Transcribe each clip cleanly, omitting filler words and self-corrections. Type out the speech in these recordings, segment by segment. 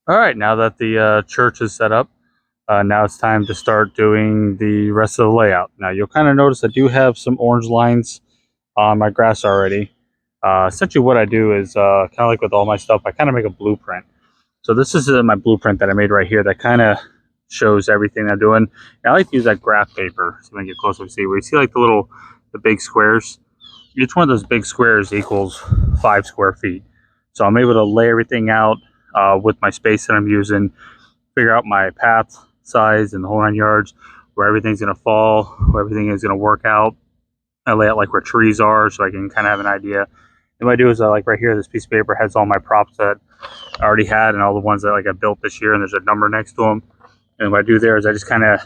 All right, now that the church is set up, now it's time to start doing the rest of the layout. Now you'll kind of notice I do have some orange lines on my grass already. Essentially what I do is kind of like with all my stuff, I kind of make a blueprint. So this is my blueprint that I made right here that kind of shows everything I'm doing. And I like to use that graph paper. So when I get closer to see where you see like the big squares, each one of those big squares equals 5 square feet. So I'm able to lay everything out with my space that I'm using, figure out my path size and the whole 9 yards, where everything's going to fall, where everything is going to work out. I lay out like where trees are so I can kind of have an idea. And what I do is like right here, this piece of paper has all my props that I already had and all the ones that like I built this year, and there's a number next to them. And what I do there is I just kind of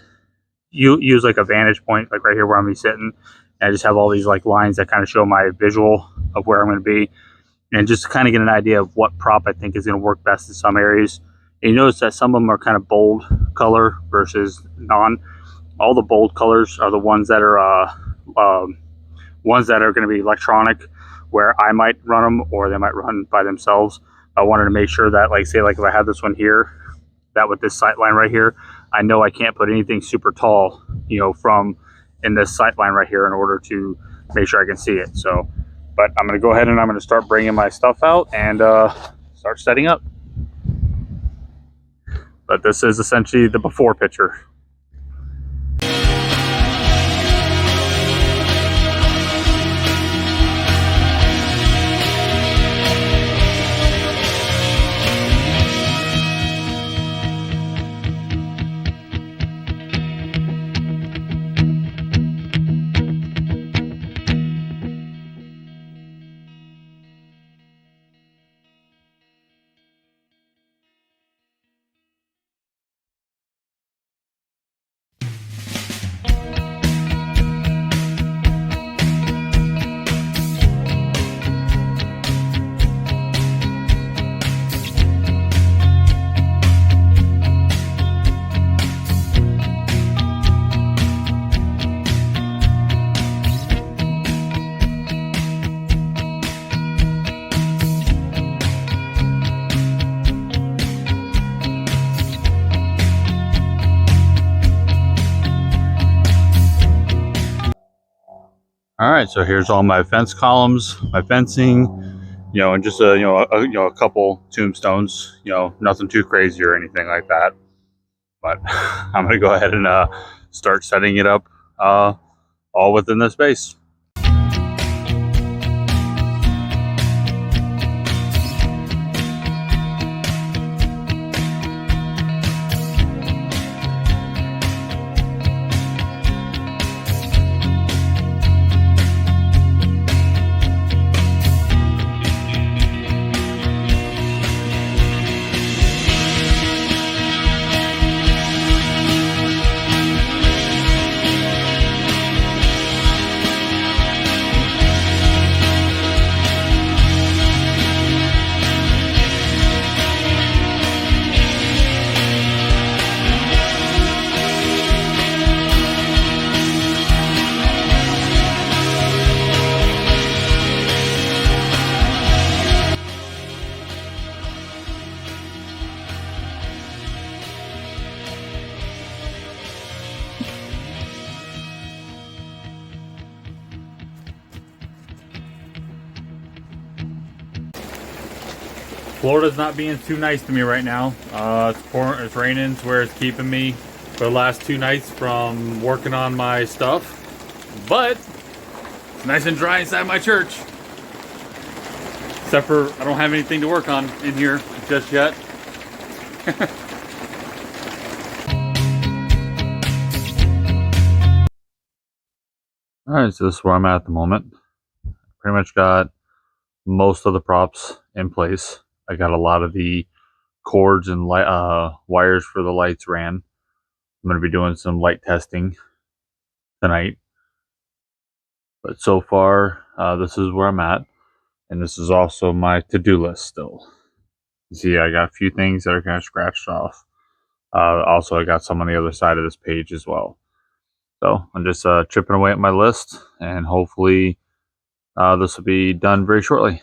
use like a vantage point, like right here where I'm gonna be sitting, and I just have all these like lines that kind of show my visual of where I'm going to be, and just kind of get an idea of what prop I think is going to work best in some areas. And you notice that some of them are kind of bold color versus non. All the bold colors are the ones that are going to be electronic, where I might run them or they might run by themselves. I wanted to make sure that, like, say, like if I had this one here, that with this sight line right here, I know I can't put anything super tall, from in this sight line right here in order to make sure I can see it. So, but I'm going to go ahead and I'm going to start bringing my stuff out and start setting up. But this is essentially the before picture. All right, so here's all my fence columns, my fencing, and just a couple tombstones, nothing too crazy or anything like that. But I'm gonna go ahead and start setting it up all within the space. Florida's not being too nice to me right now. It's raining, it's where it's keeping me for the last 2 nights from working on my stuff. But it's nice and dry inside my church. Except for I don't have anything to work on in here just yet. Alright, so this is where I'm at the moment. Pretty much got most of the props in place. I got a lot of the cords and wires for the lights ran. I'm going to be doing some light testing tonight. But so far, this is where I'm at. And this is also my to-do list still. You see, I got a few things that are kind of scratched off. Also, I got some on the other side of this page as well. So I'm just chipping away at my list, and hopefully this will be done very shortly.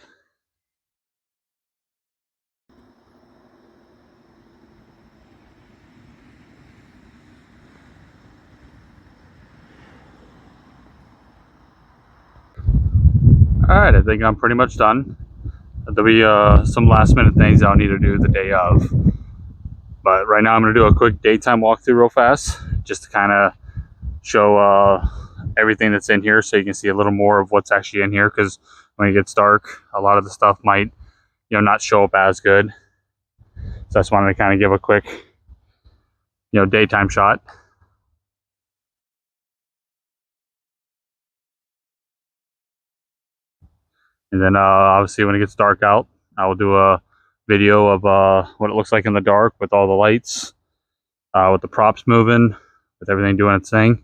Alright, I think I'm pretty much done. There'll be some last minute things I'll need to do the day of. But right now I'm going to do a quick daytime walkthrough real fast, just to kind of show everything that's in here so you can see a little more of what's actually in here, because when it gets dark, a lot of the stuff might, not show up as good. So I just wanted to kind of give a quick, daytime shot. And then obviously when it gets dark out, I will do a video of what it looks like in the dark with all the lights, with the props moving, with everything doing its thing.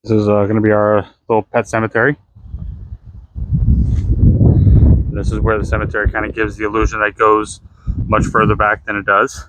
This is going to be our little pet cemetery. This is where the cemetery kind of gives the illusion that it goes much further back than it does.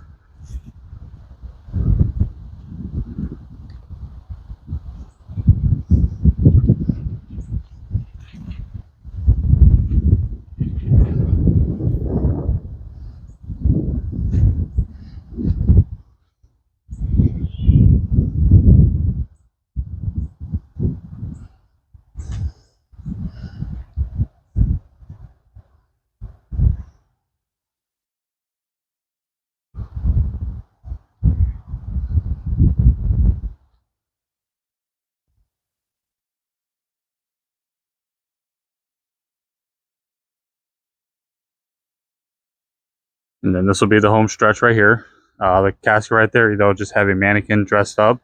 And then this will be the home stretch right here. The casket right there, they'll just have a mannequin dressed up,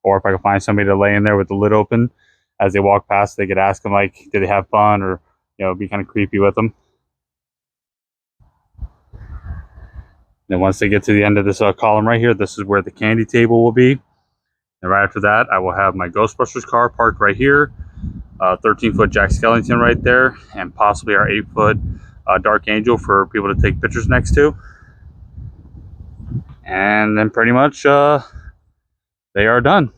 or if I can find somebody to lay in there with the lid open, as they walk past, they could ask them, like, did they have fun, or be kind of creepy with them. Then once they get to the end of this column right here, this is where the candy table will be. And right after that, I will have my Ghostbusters car parked right here, 13-foot Jack Skellington right there, and possibly our 8-foot Dark Angel for people to take pictures next to. And then pretty much they are done.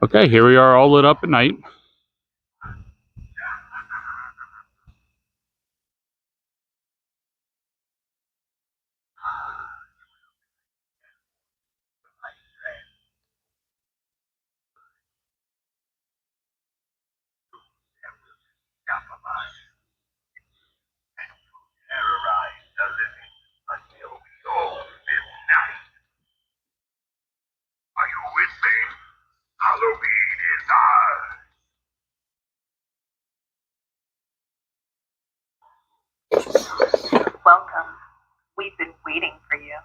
Okay, here we are all lit up at night. Welcome. We've been waiting for you.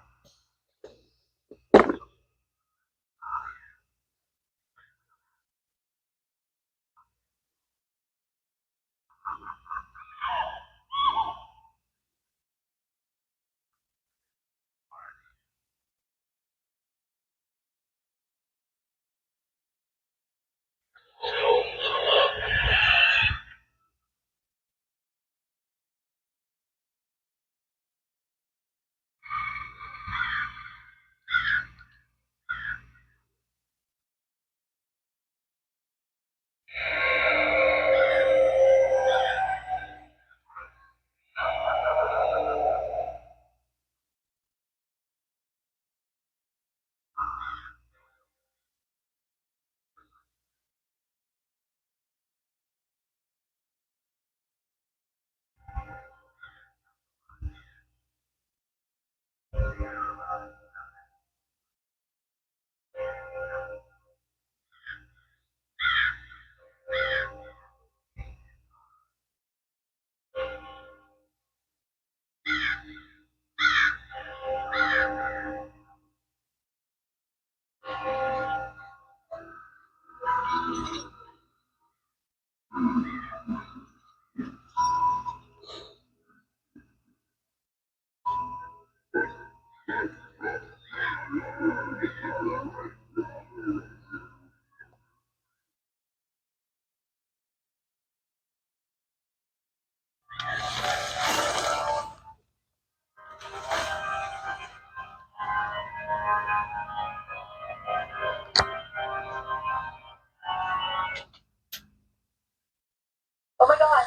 Oh my god!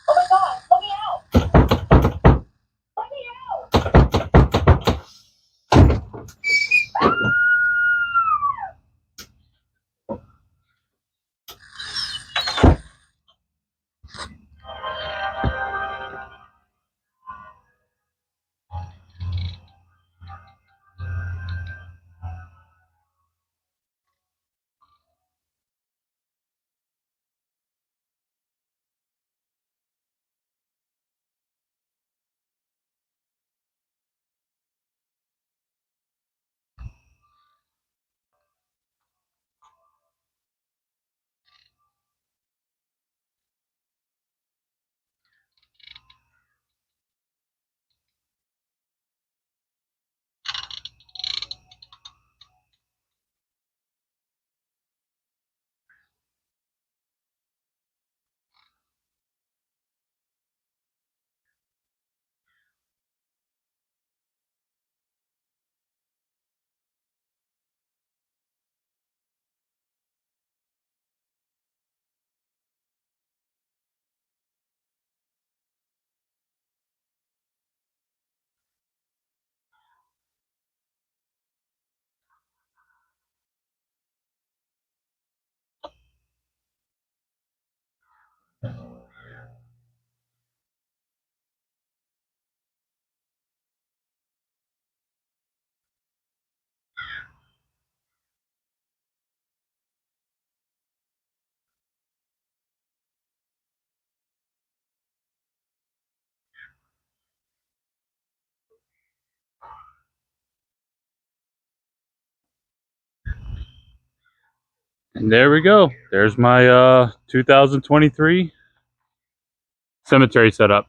Oh my god! Let me out! Let me out! And there we go. There's my 2023 cemetery setup.